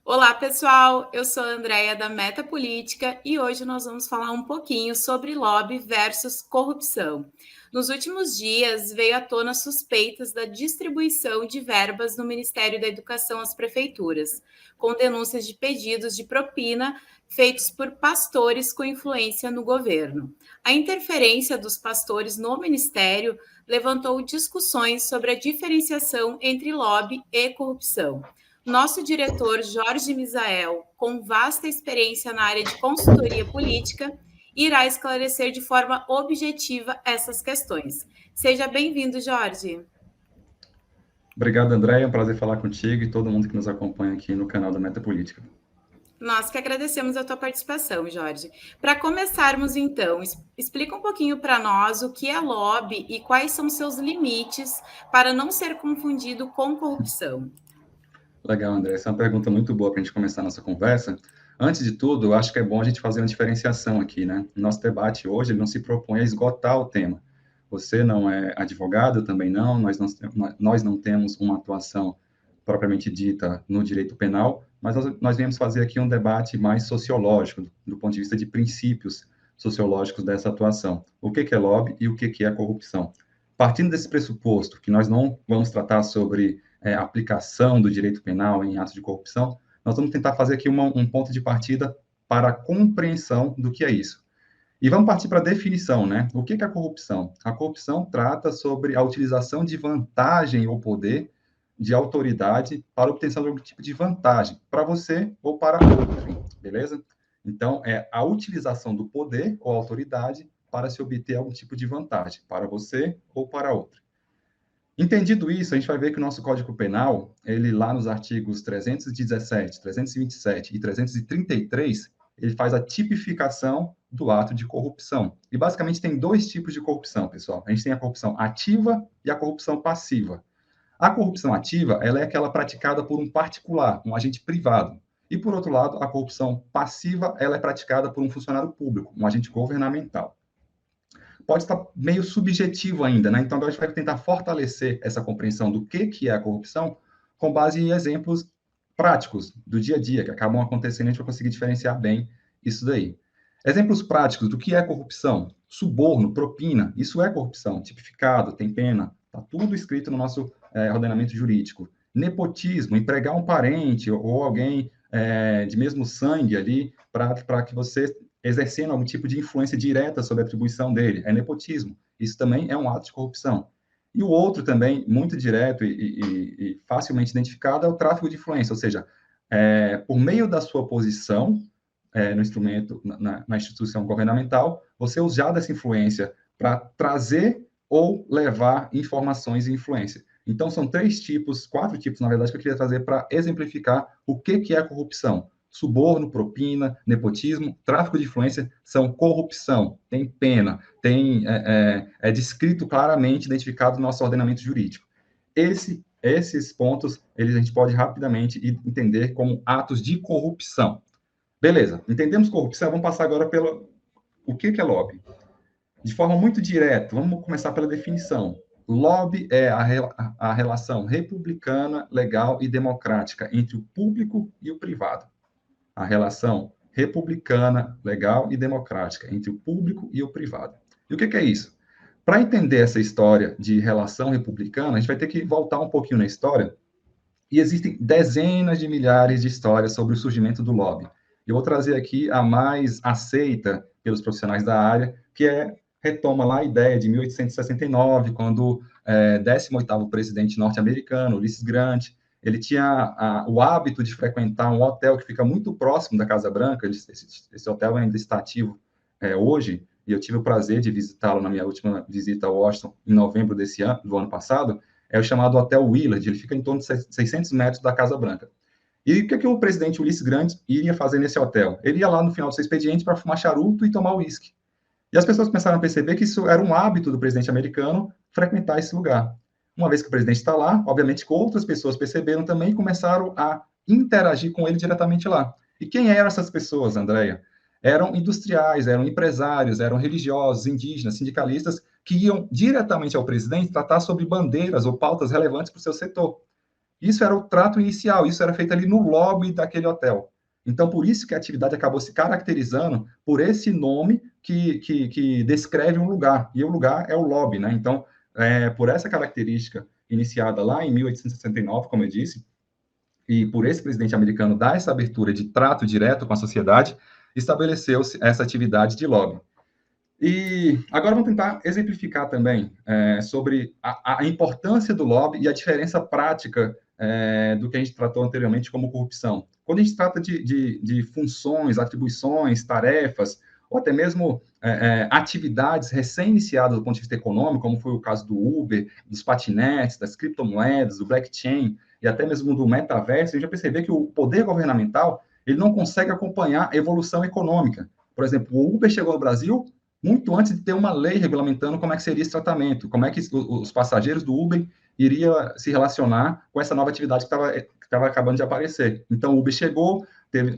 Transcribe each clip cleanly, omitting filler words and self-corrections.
Olá, pessoal! Eu sou a Andréia da Meta Política e hoje nós vamos falar um pouquinho sobre lobby versus corrupção. Nos últimos dias, veio à tona suspeitas da distribuição de verbas no Ministério da Educação às prefeituras, com denúncias de pedidos de propina feitos por pastores com influência no governo. A interferência dos pastores no ministério levantou discussões sobre a diferenciação entre lobby e corrupção. Nosso diretor, Jorge Misael, com vasta experiência na área de consultoria política, irá esclarecer de forma objetiva essas questões. Seja bem-vindo, Jorge. Obrigado, André. É um prazer falar contigo e todo mundo que nos acompanha aqui no canal da Meta Política. Nós que agradecemos a tua participação, Jorge. Para começarmos, então, explica um pouquinho para nós o que é lobby e quais são seus limites para não ser confundido com corrupção. Legal, André. Essa é uma pergunta muito boa para a gente começar a nossa conversa. Antes de tudo, eu acho que é bom a gente fazer uma diferenciação aqui, né? O nosso debate hoje ele não se propõe a esgotar o tema. Você não é advogado, eu também não, nós não temos uma atuação propriamente dita no direito penal, mas nós viemos fazer aqui um debate mais sociológico, do ponto de vista de princípios sociológicos dessa atuação. O que é lobby e o que é corrupção? Partindo desse pressuposto que nós não vamos tratar sobre aplicação do direito penal em atos de corrupção, nós vamos tentar fazer aqui um ponto de partida para a compreensão do que é isso. E vamos partir para a definição, né? O que é a corrupção? A corrupção trata sobre a utilização de vantagem ou poder de autoridade para obtenção de algum tipo de vantagem, para você ou para outro, beleza? Então, é a utilização do poder ou autoridade para se obter algum tipo de vantagem, para você ou para outro. Entendido isso, a gente vai ver que o nosso Código Penal, ele lá nos artigos 317, 327 e 333, ele faz a tipificação do ato de corrupção. E basicamente tem dois tipos de corrupção, pessoal. A gente tem a corrupção ativa e a corrupção passiva. A corrupção ativa, ela é aquela praticada por um particular, um agente privado. E por outro lado, a corrupção passiva, ela é praticada por um funcionário público, um agente governamental. Pode estar meio subjetivo ainda, né? Então, agora a gente vai tentar fortalecer essa compreensão do que é a corrupção com base em exemplos práticos do dia a dia, que acabam acontecendo, a gente vai conseguir diferenciar bem isso daí. Exemplos práticos do que é corrupção: suborno, propina, isso é corrupção, tipificado, tem pena, está tudo escrito no nosso ordenamento jurídico. Nepotismo, empregar um parente ou alguém de mesmo sangue ali para que você exercendo algum tipo de influência direta sobre a atribuição dele. É nepotismo. Isso também é um ato de corrupção. E o outro também, muito direto e facilmente identificado, é o tráfico de influência, ou seja, por meio da sua posição no instrumento, na instituição governamental, você usar dessa influência para trazer ou levar informações e influência. Então, são quatro tipos, na verdade, que eu queria trazer para exemplificar o que é a corrupção. Suborno, propina, nepotismo, tráfico de influência são corrupção, tem pena, é descrito claramente, identificado no nosso ordenamento jurídico. Esses pontos, a gente pode rapidamente entender como atos de corrupção. Beleza, entendemos corrupção, vamos passar agora pelo o que é lobby. De forma muito direta, vamos começar pela definição. Lobby é a relação republicana, legal e democrática entre o público e o privado. A relação republicana, legal e democrática entre o público e o privado. E o que é isso? Para entender essa história de relação republicana, a gente vai ter que voltar um pouquinho na história, e existem dezenas de milhares de histórias sobre o surgimento do lobby. Eu vou trazer aqui a mais aceita pelos profissionais da área, que retoma lá a ideia de 1869, quando 18º presidente norte-americano, Ulysses Grant, ele tinha o hábito de frequentar um hotel que fica muito próximo da Casa Branca. Esse hotel ainda está ativo hoje, e eu tive o prazer de visitá-lo na minha última visita a Washington, em novembro do ano passado. É o chamado Hotel Willard, ele fica em torno de 600 metros da Casa Branca. E o que o presidente Ulysses Grant iria fazer nesse hotel? Ele ia lá no final do seu expediente para fumar charuto e tomar uísque. E as pessoas começaram a perceber que isso era um hábito do presidente americano frequentar esse lugar. Uma vez que o presidente está lá, obviamente que outras pessoas perceberam também e começaram a interagir com ele diretamente lá. E quem eram essas pessoas, Andréia? Eram industriais, eram empresários, eram religiosos, indígenas, sindicalistas, que iam diretamente ao presidente tratar sobre bandeiras ou pautas relevantes para o seu setor. Isso era o trato inicial, isso era feito ali no lobby daquele hotel. Então, por isso que a atividade acabou se caracterizando por esse nome que descreve um lugar, e o lugar é o lobby, né? Então, por essa característica iniciada lá em 1869, como eu disse, e por esse presidente americano dar essa abertura de trato direto com a sociedade, estabeleceu-se essa atividade de lobby. E agora vamos tentar exemplificar também sobre a importância do lobby e a diferença prática do que a gente tratou anteriormente como corrupção. Quando a gente trata de funções, atribuições, tarefas, ou até mesmo atividades recém-iniciadas do ponto de vista econômico, como foi o caso do Uber, dos patinetes, das criptomoedas, do blockchain e até mesmo do metaverso, a gente já percebeu que o poder governamental ele não consegue acompanhar a evolução econômica. Por exemplo, o Uber chegou ao Brasil muito antes de ter uma lei regulamentando como é que seria esse tratamento, como é que os passageiros do Uber iriam se relacionar com essa nova atividade que estava acabando de aparecer. Então, o Uber chegou,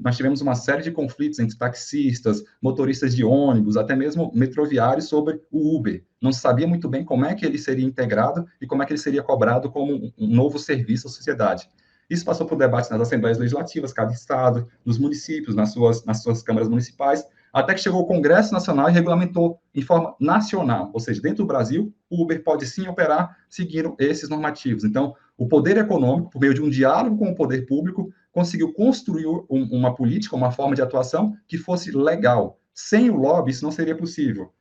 nós tivemos uma série de conflitos entre taxistas, motoristas de ônibus, até mesmo metroviários sobre o Uber. Não se sabia muito bem como é que ele seria integrado e como é que ele seria cobrado como um novo serviço à sociedade. Isso passou por debates nas assembleias legislativas, cada estado, nos municípios, nas suas câmaras municipais, até que chegou o Congresso Nacional e regulamentou em forma nacional, ou seja, dentro do Brasil, o Uber pode sim operar seguindo esses normativos. Então, o poder econômico, por meio de um diálogo com o poder público, conseguiu construir uma política, uma forma de atuação que fosse legal. Sem o lobby, isso não seria possível,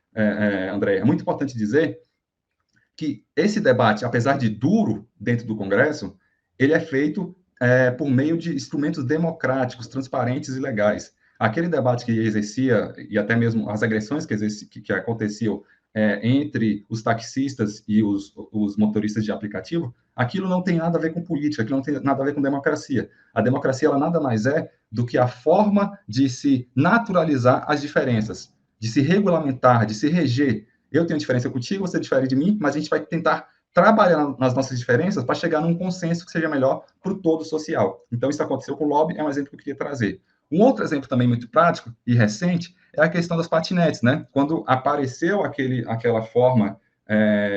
André. É muito importante dizer que esse debate, apesar de duro dentro do Congresso, ele é feito por meio de instrumentos democráticos, transparentes e legais. Aquele debate que exercia, e até mesmo as agressões que aconteciam entre os taxistas e os motoristas de aplicativo, aquilo não tem nada a ver com política, aquilo não tem nada a ver com democracia. A democracia, ela nada mais é do que a forma de se naturalizar as diferenças, de se regulamentar, de se reger. Eu tenho diferença contigo, você difere de mim, mas a gente vai tentar trabalhar nas nossas diferenças para chegar num consenso que seja melhor para o todo social. Então, isso aconteceu com o lobby, é um exemplo que eu queria trazer. Um outro exemplo também muito prático e recente é a questão das patinetes, né? Quando apareceu aquela forma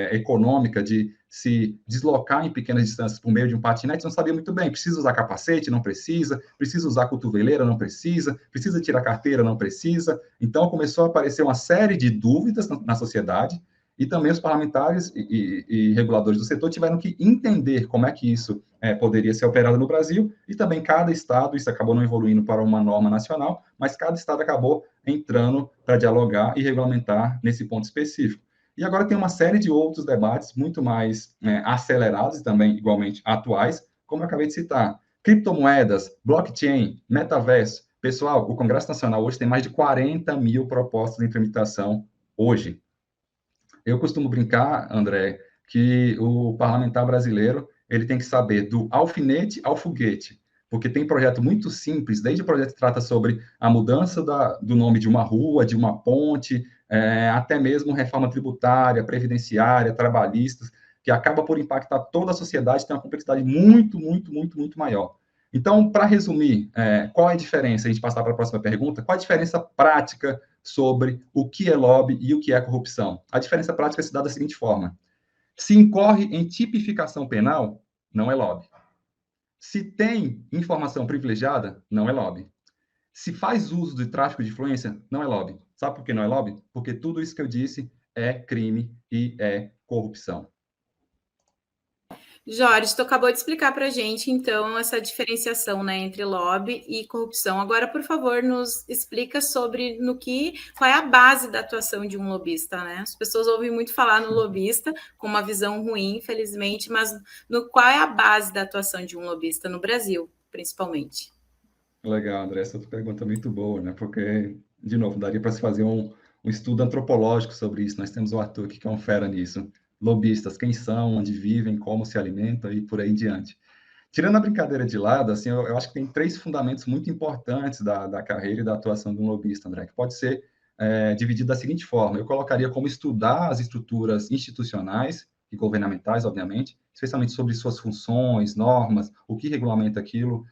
econômica de se deslocar em pequenas distâncias por meio de um patinete, não sabia muito bem, precisa usar capacete? Não precisa. Precisa usar cotoveleira? Não precisa. Precisa tirar carteira? Não precisa. Então, começou a aparecer uma série de dúvidas na sociedade, e também os parlamentares e reguladores do setor tiveram que entender como é que isso poderia ser operado no Brasil, e também cada estado, isso acabou não evoluindo para uma norma nacional, mas cada estado acabou entrando para dialogar e regulamentar nesse ponto específico. E agora tem uma série de outros debates muito mais acelerados e também igualmente atuais, como eu acabei de citar. Criptomoedas, blockchain, metaverso. Pessoal, o Congresso Nacional hoje tem mais de 40 mil propostas em tramitação hoje. Eu costumo brincar, André, que o parlamentar brasileiro ele tem que saber do alfinete ao foguete, porque tem projeto muito simples, desde o projeto que trata sobre a mudança do nome de uma rua, de uma ponte, até mesmo reforma tributária, previdenciária, trabalhistas, que acaba por impactar toda a sociedade, tem uma complexidade muito, muito, muito, muito maior. Então, para resumir, qual é a diferença? A gente passar para a próxima pergunta. Qual a diferença prática sobre o que é lobby e o que é corrupção? A diferença prática se dá da seguinte forma: se incorre em tipificação penal, não é lobby. Se tem informação privilegiada, não é lobby. Se faz uso de tráfico de influência, não é lobby. Sabe por que não é lobby? Porque tudo isso que eu disse é crime e é corrupção. Jorge, tu acabou de explicar para a gente, então, essa diferenciação, né, entre lobby e corrupção. Agora, por favor, nos explica sobre qual é a base da atuação de um lobista, né? As pessoas ouvem muito falar no lobista com uma visão ruim, infelizmente, mas qual é a base da atuação de um lobista no Brasil, principalmente? Legal, André, essa pergunta é muito boa, né? Porque, de novo, daria para se fazer um estudo antropológico sobre isso. Nós temos o Arthur aqui, que é um fera nisso. Lobistas, quem são, onde vivem, como se alimentam e por aí em diante. Tirando a brincadeira de lado, assim, eu acho que tem três fundamentos muito importantes da carreira e da atuação de um lobista, André, que pode ser dividido da seguinte forma: eu colocaria como estudar as estruturas institucionais e governamentais, obviamente, especialmente sobre suas funções, normas, o que regulamenta aquilo,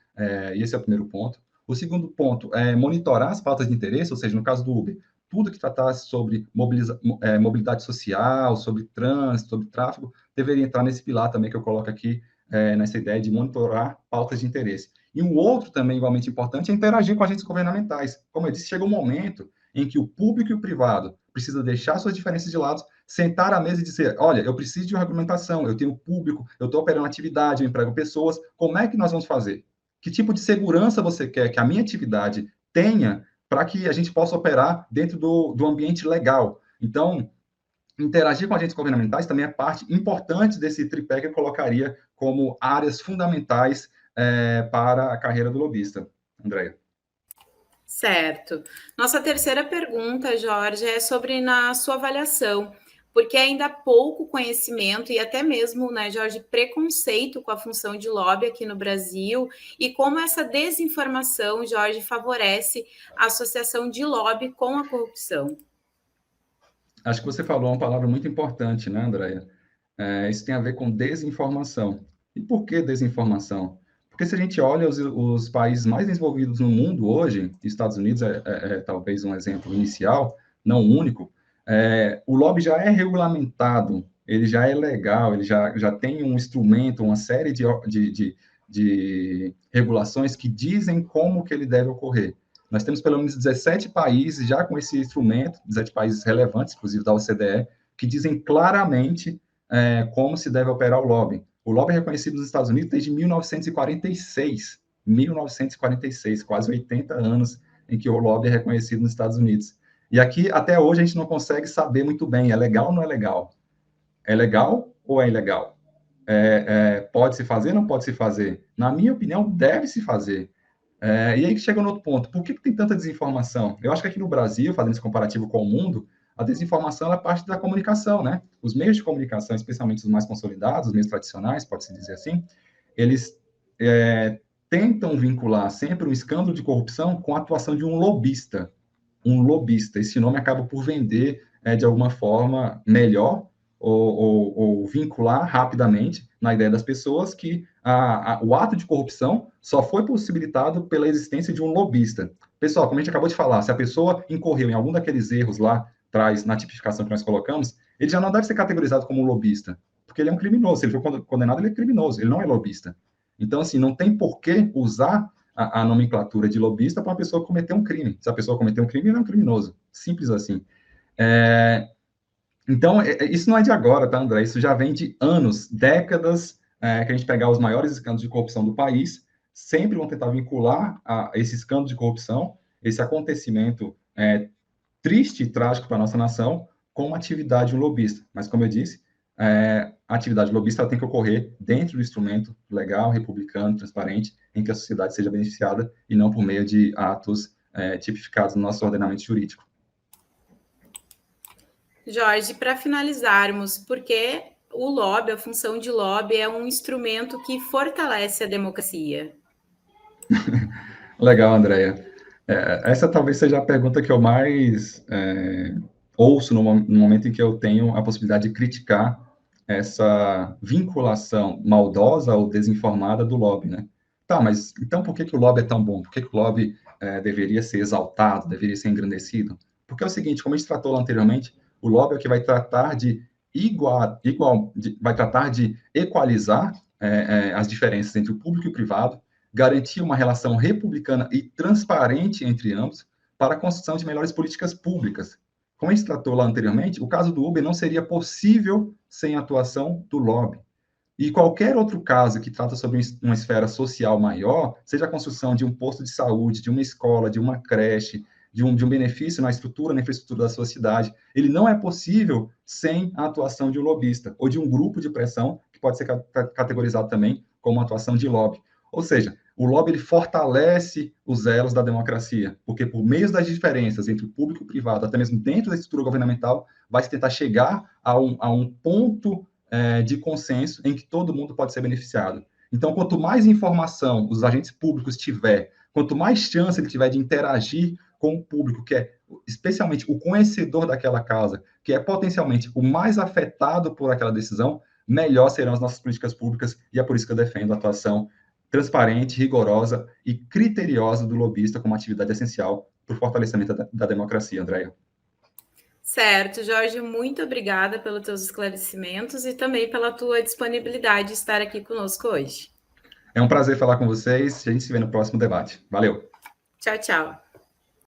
e esse é o primeiro ponto. O segundo ponto é monitorar as pautas de interesse, ou seja, no caso do Uber, tudo que tratasse sobre mobilidade social, sobre trânsito, sobre tráfego, deveria entrar nesse pilar também que eu coloco aqui nessa ideia de monitorar pautas de interesse. E um outro também igualmente importante é interagir com agentes governamentais. Como eu disse, chega um momento em que o público e o privado precisam deixar suas diferenças de lado, sentar à mesa e dizer, olha, eu preciso de uma regulamentação, eu tenho público, eu estou operando atividade, eu emprego pessoas, como é que nós vamos fazer? Que tipo de segurança você quer que a minha atividade tenha para que a gente possa operar dentro do ambiente legal? Então, interagir com agentes governamentais também é parte importante desse tripé que eu colocaria como áreas fundamentais para a carreira do lobista. Andréia. Certo. Nossa terceira pergunta, Jorge, é sobre na sua avaliação, porque ainda há pouco conhecimento e até mesmo, né, Jorge, preconceito com a função de lobby aqui no Brasil e como essa desinformação, Jorge, favorece a associação de lobby com a corrupção. Acho que você falou uma palavra muito importante, né, Andréia? Isso tem a ver com desinformação. E por que desinformação? Porque se a gente olha os países mais desenvolvidos no mundo hoje, Estados Unidos é talvez um exemplo inicial, não único, o lobby já é regulamentado, ele já é legal, ele já tem um instrumento, uma série de regulações que dizem como que ele deve ocorrer. Nós temos pelo menos 17 países já com esse instrumento, 17 países relevantes, inclusive da OCDE, que dizem claramente como se deve operar o lobby. O lobby é reconhecido nos Estados Unidos desde 1946. 1946, quase 80 anos em que o lobby é reconhecido nos Estados Unidos. E aqui, até hoje, a gente não consegue saber muito bem, é legal ou não é legal? É legal ou é ilegal? Pode se fazer ou não pode se fazer? Na minha opinião, deve se fazer. E aí chega no outro ponto, por que tem tanta desinformação? Eu acho que aqui no Brasil, fazendo esse comparativo com o mundo, a desinformação é parte da comunicação, né? Os meios de comunicação, especialmente os mais consolidados, os meios tradicionais, pode-se dizer assim, eles tentam vincular sempre um escândalo de corrupção com a atuação de um lobista. Um lobista. Esse nome acaba por vender, de alguma forma, melhor ou vincular rapidamente na ideia das pessoas que o ato de corrupção só foi possibilitado pela existência de um lobista. Pessoal, como a gente acabou de falar, se a pessoa incorreu em algum daqueles erros lá atrás, na tipificação que nós colocamos, ele já não deve ser categorizado como um lobista, porque ele é um criminoso. Se ele for condenado, ele é criminoso, ele não é lobista. Então, assim, não tem por que usar a nomenclatura de lobista para uma pessoa cometer um crime. Se a pessoa cometer um crime, ele é um criminoso. Simples assim. Então, isso não é de agora, tá, André? Isso já vem de anos, décadas, que a gente pegar os maiores escândalos de corrupção do país, sempre vão tentar vincular a esse escândalo de corrupção, esse acontecimento triste e trágico para a nossa nação, com uma atividade lobista. Mas, como eu disse, a atividade lobista ela tem que ocorrer dentro do instrumento legal, republicano, transparente, em que a sociedade seja beneficiada e não por meio de atos tipificados no nosso ordenamento jurídico. Jorge, para finalizarmos, porque o lobby, a função de lobby é um instrumento que fortalece a democracia. Legal, Andréia. Essa talvez seja a pergunta que eu mais ouço no momento em que eu tenho a possibilidade de criticar essa vinculação maldosa ou desinformada do lobby, né? Tá, mas então por que o lobby é tão bom? Por que o lobby deveria ser exaltado, deveria ser engrandecido? Porque é o seguinte, como a gente tratou lá anteriormente, o lobby é o que vai tratar de vai tratar de equalizar as diferenças entre o público e o privado, garantir uma relação republicana e transparente entre ambos para a construção de melhores políticas públicas. Como a gente tratou lá anteriormente, o caso do Uber não seria possível sem a atuação do lobby. E qualquer outro caso que trata sobre uma esfera social maior, seja a construção de um posto de saúde, de uma escola, de uma creche, de um benefício na estrutura, na infraestrutura da sua cidade, ele não é possível sem a atuação de um lobista ou de um grupo de pressão, que pode ser categorizado também como atuação de lobby. Ou seja, o lobby ele fortalece os elos da democracia, porque por meio das diferenças entre o público e o privado, até mesmo dentro da estrutura governamental, vai se tentar chegar a um ponto de consenso em que todo mundo pode ser beneficiado. Então, quanto mais informação os agentes públicos tiver, quanto mais chance ele tiver de interagir com o público, que é especialmente o conhecedor daquela causa, que é potencialmente o mais afetado por aquela decisão, melhor serão as nossas políticas públicas, e é por isso que eu defendo a atuação transparente, rigorosa e criteriosa do lobista como atividade essencial para o fortalecimento da democracia, Andréia. Certo, Jorge, muito obrigada pelos teus esclarecimentos e também pela tua disponibilidade de estar aqui conosco hoje. É um prazer falar com vocês. A gente se vê no próximo debate. Valeu! Tchau, tchau.